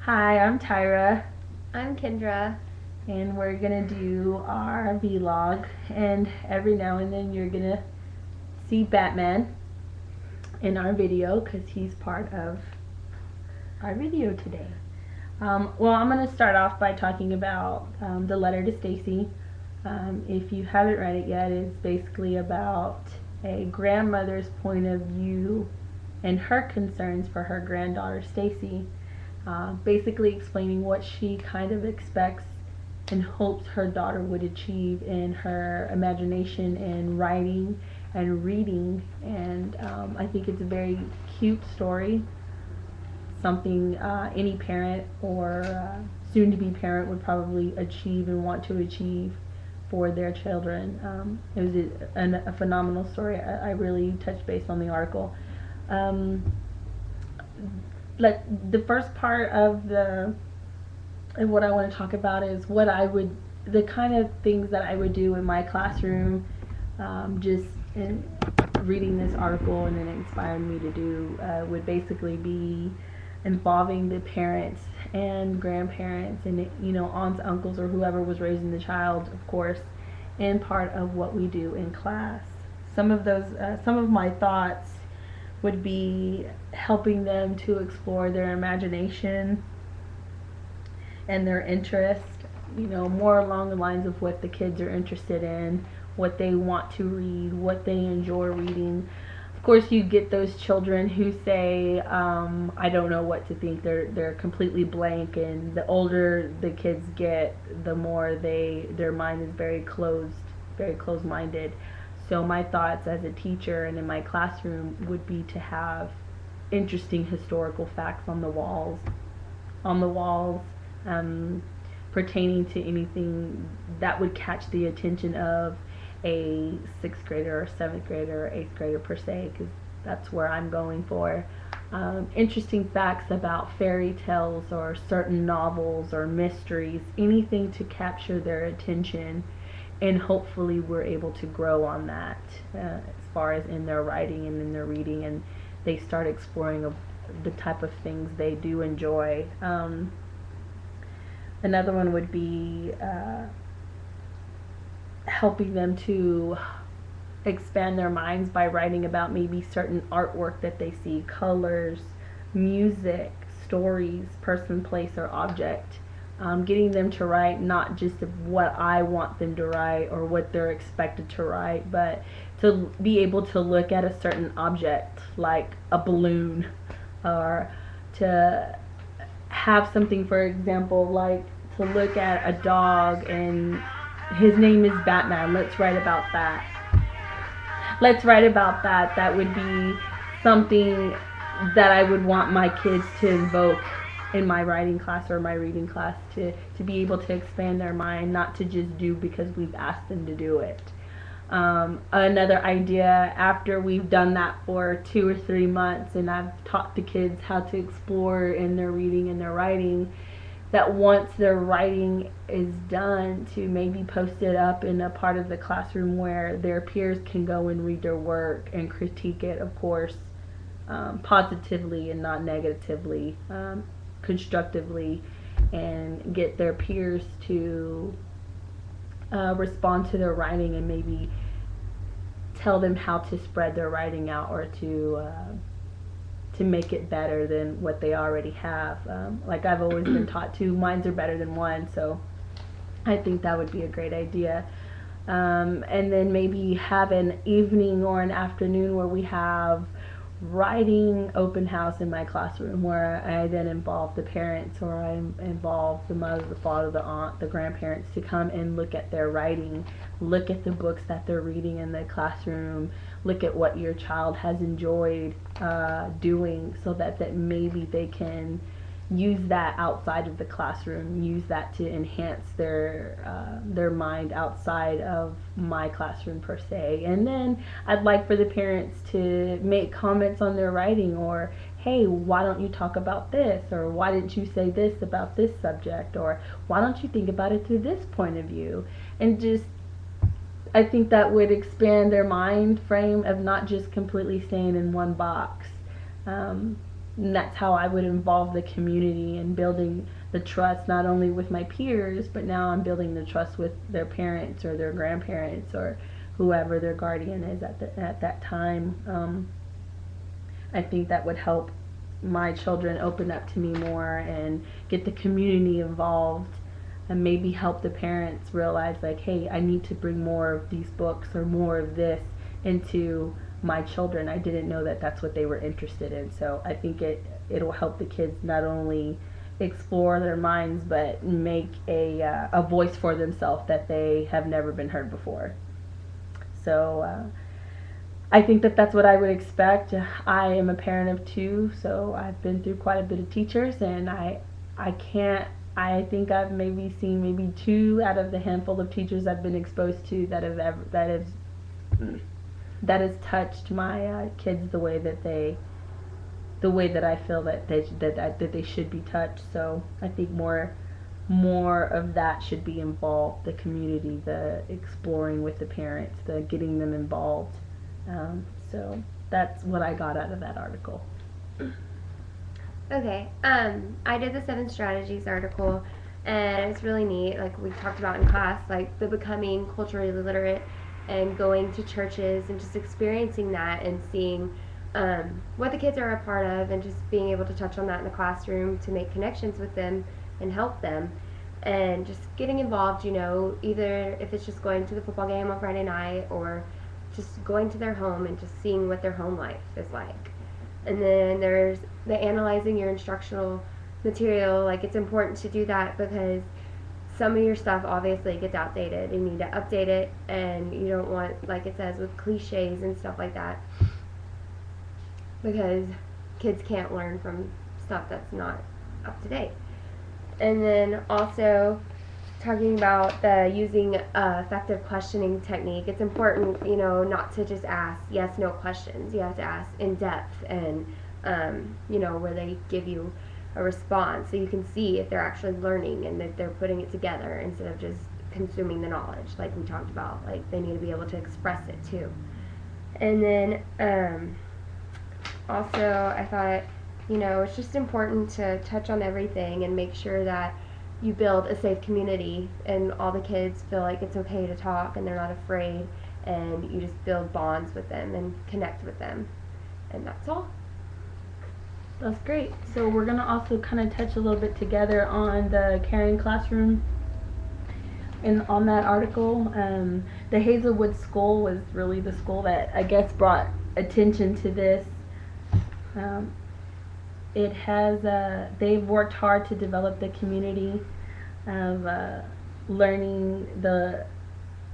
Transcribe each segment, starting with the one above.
Hi, I'm Tyra, I'm Kendra. and we're gonna do our vlog. And every now and then, you're gonna see Batman in our video because he's part of our video today. Well, I'm gonna start off by talking about the letter to Stacy. If you haven't read it yet, it's basically about a grandmother's point of view and her concerns for her granddaughter Stacy. Basically explaining what she kind of expects and hopes her daughter would achieve in her imagination and writing and reading. And I think it's a very cute story, something any parent or soon-to-be parent would probably achieve and want to achieve for their children. It was a phenomenal story. I really touched base on the article. The first part of what I want to talk about is the kind of things that I would do in my classroom. Just in reading this article and then it inspired me to do would basically be involving the parents and grandparents and aunts, uncles, or whoever was raising the child, of course, in part of what we do in class. Some of my thoughts would be helping them to explore their imagination and their interest, more along the lines of what the kids are interested in, what they want to read, what they enjoy reading. Of course, you get those children who say, I don't know what to think. They're completely blank, and the older the kids get, the more their mind is very closed-minded. So my thoughts as a teacher and in my classroom would be to have interesting historical facts on the walls, um, pertaining to anything that would catch the attention of a 6th grader or 7th grader or 8th grader per se, because that's where I'm going for. Interesting facts about fairy tales or certain novels or mysteries, anything to capture their attention, and hopefully we're able to grow on that as far as in their writing and in their reading, and they start exploring the type of things they do enjoy. Another one would be helping them to expand their minds by writing about maybe certain artwork that they see, colors, music, stories, person, place, or object. Getting them to write not just of what I want them to write or what they're expected to write, but to be able to look at a certain object like a balloon, or to have something, for example, like to look at a dog and his name is Batman. Let's write about that. That would be something that I would want my kids to invoke in my writing class or my reading class, to be able to expand their mind, not to just do because we've asked them to do it. Another idea, after we've done that for 2 or 3 months and I've taught the kids how to explore in their reading and their writing, that once their writing is done, to maybe post it up in a part of the classroom where their peers can go and read their work and critique it, of course, positively and not negatively, constructively, and get their peers to respond to their writing and maybe tell them how to spread their writing out, or to make it better than what they already have. Like I've always been taught, two minds are better than one, so I think that would be a great idea. And then maybe have an evening or an afternoon where we have writing open house in my classroom, where I then involve the parents, or I involve the mother, the father, the aunt, the grandparents, to come and look at their writing, look at the books that they're reading in the classroom, look at what your child has enjoyed doing, so that maybe they can use that outside of the classroom, use that to enhance their mind outside of my classroom per se. And then I'd like for the parents to make comments on their writing, or hey, why don't you talk about this, or why didn't you say this about this subject, or why don't you think about it through this point of view. And just, I think that would expand their mind frame of not just completely staying in one box. that's how I would involve the community in building the trust, not only with my peers, but now I'm building the trust with their parents or their grandparents or whoever their guardian is at that time. I think that would help my children open up to me more and get the community involved, and maybe help the parents realize, like, hey, I need to bring more of these books or more of this into my children. I didn't know that that's what they were interested in. So I think it'll help the kids not only explore their minds, but make a voice for themselves that they have never been heard before. So I think that that's what I would expect. I am a parent of two, so I've been through quite a bit of teachers, and I think I've maybe seen maybe two out of the handful of teachers I've been exposed to that has touched my kids the way that I feel that they should be touched. So I think more of that should be involved, the community, the exploring with the parents, the getting them involved. So that's what I got out of that article. Okay, I did the 7 strategies article, and it's really neat. Like we talked about in class, like the becoming culturally literate and going to churches and just experiencing that and seeing what the kids are a part of, and just being able to touch on that in the classroom to make connections with them and help them, and just getting involved, either if it's just going to the football game on Friday night or just going to their home and just seeing what their home life is like. And then there's the analyzing your instructional material. Like, it's important to do that because some of your stuff obviously gets outdated. You need to update it, and you don't want, like it says, with cliches and stuff like that, because kids can't learn from stuff that's not up to date. And then also talking about the using effective questioning technique. It's important, not to just ask yes, no questions. You have to ask in depth and, where they give you a response so you can see if they're actually learning and that they're putting it together instead of just consuming the knowledge like we talked about. Like, they need to be able to express it too. And then also I thought, it's just important to touch on everything and make sure that you build a safe community and all the kids feel like it's okay to talk and they're not afraid, and you just build bonds with them and connect with them. And that's all. That's great. So we're going to also kind of touch a little bit together on the caring classroom. And on that article, the Hazelwood School was really the school that I guess brought attention to this. It has they've worked hard to develop the community of learning the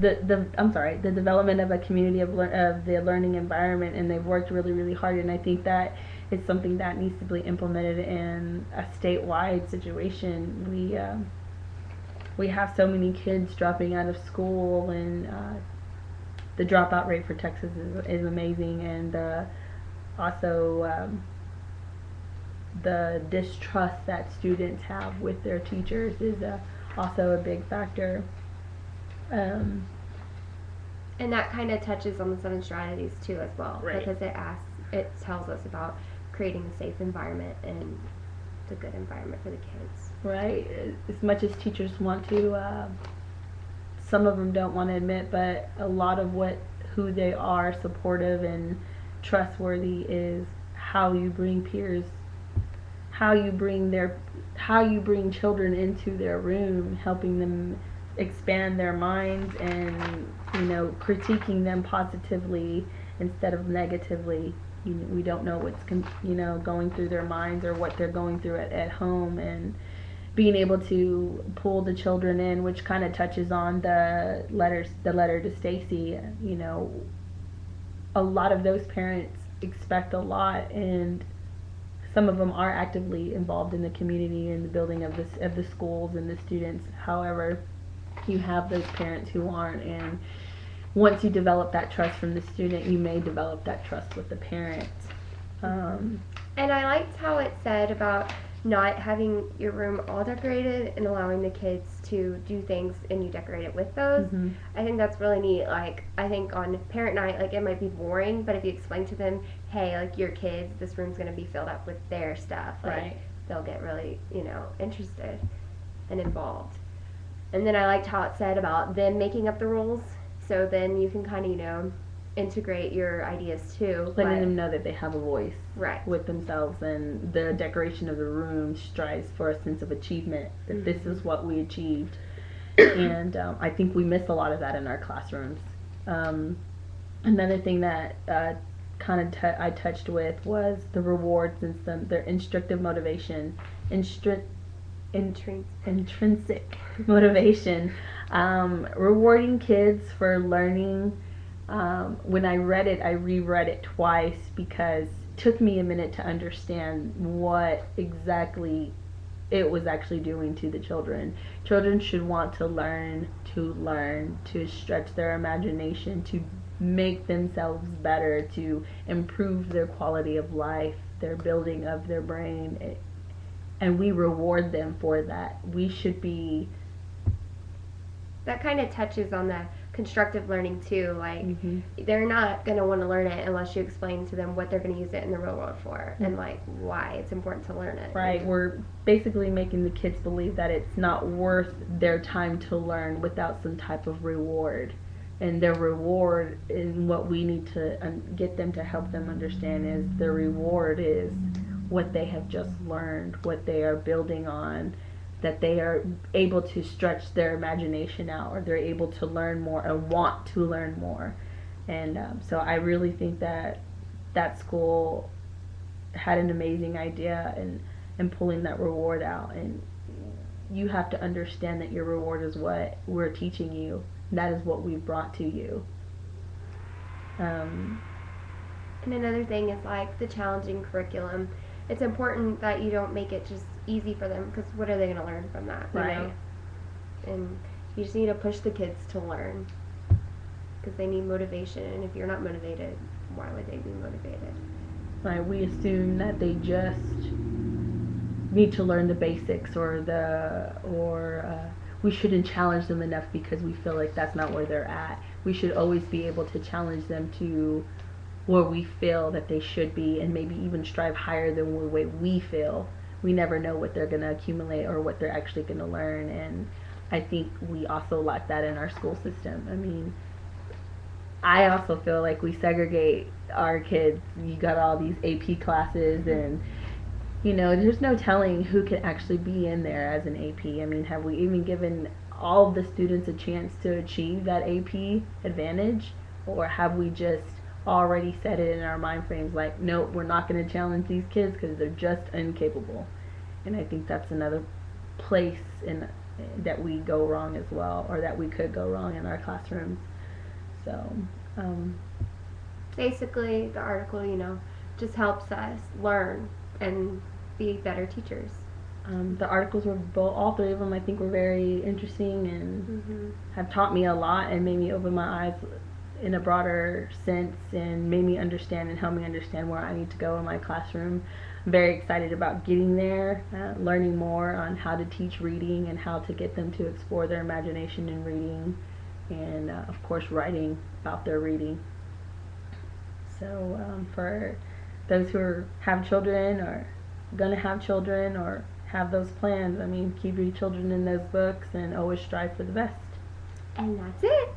development of a community of the learning environment, and they've worked really, really hard. And I think that it's something that needs to be implemented in a statewide situation. We have so many kids dropping out of school, and the dropout rate for Texas is amazing, and also the distrust that students have with their teachers is also a big factor. And that kind of touches on the 7 strategies too as well, right. Because it tells us about creating a safe environment and a good environment for the kids. Right. As much as teachers want to, some of them don't want to admit, but a lot of who they are, supportive and trustworthy, is how you bring peers, how you bring children into their room, helping them expand their minds, and critiquing them positively instead of negatively. We don't know what's going through their minds or what they're going through at home, and being able to pull the children in, which kind of touches on the letter to Stacy. A lot of those parents expect a lot, and some of them are actively involved in the community and the building of the schools and the students. However, you have those parents who aren't, and once you develop that trust from the student, you may develop that trust with the parents. And I liked how it said about not having your room all decorated and allowing the kids to do things and you decorate it with those. Mm-hmm. I think that's really neat. Like, I think on parent night, like, it might be boring, but if you explain to them, hey, like, your kids, this room's going to be filled up with their stuff, like, Right. they'll get really, interested and involved. And then I liked how it said about them making up the rules, so then you can kind of, integrate your ideas too. Letting them know that they have a voice Right. with themselves, and the decoration of the room strives for a sense of achievement, that this is what we achieved. And I think we miss a lot of that in our classrooms. Another thing that I touched with was the rewards and their instructive motivation, intrinsic motivation, rewarding kids for learning. When I read it, I reread it twice because it took me a minute to understand what exactly it was actually doing to the children. Children should want to learn, to stretch their imagination, to make themselves better, to improve their quality of life, their building of their brain, and we reward them for that. We should be. That kind of touches on the constructive learning too. Like, they're not going to want to learn it unless you explain to them what they're going to use it in the real world for, and like why it's important to learn it. Right. We're basically making the kids believe that it's not worth their time to learn without some type of reward. And their reward, and what we need to get them to help them understand, is their reward is what they have just learned, what they are building on, that they are able to stretch their imagination out, or they're able to learn more and want to learn more. And so I really think that that school had an amazing idea in pulling that reward out. And you have to understand that your reward is what we're teaching you. That is what we've brought to you. And another thing is like the challenging curriculum. It's important that you don't make it just easy for them, because what are they going to learn from that? Right. And you just need to push the kids to learn, because they need motivation. And if you're not motivated, why would they be motivated? Right. We assume that they just need to learn the basics, or we shouldn't challenge them enough because we feel like that's not where they're at. We should always be able to challenge them to where we feel that they should be, and maybe even strive higher than the way we feel. We never know what they're going to accumulate or what they're actually going to learn, and I think we also lack that in our school system. I mean, I also feel like we segregate our kids. You got all these AP classes, and there's no telling who can actually be in there as an AP. I mean, have we even given all the students a chance to achieve that AP advantage, or have we just already set it in our mind frames like, nope, we're not going to challenge these kids because they're just incapable? And I think that's another place that we go wrong as well, or that we could go wrong in our classrooms. So basically the article just helps us learn and be better teachers. The articles were all three of them, I think, were very interesting and have taught me a lot and made me open my eyes in a broader sense, and made me understand and help me understand where I need to go in my classroom. I'm very excited about getting there, learning more on how to teach reading and how to get them to explore their imagination in reading, and of course writing about their reading. So for those who have children, or gonna have children, or have those plans, I mean, keep your children in those books and always strive for the best. And that's it.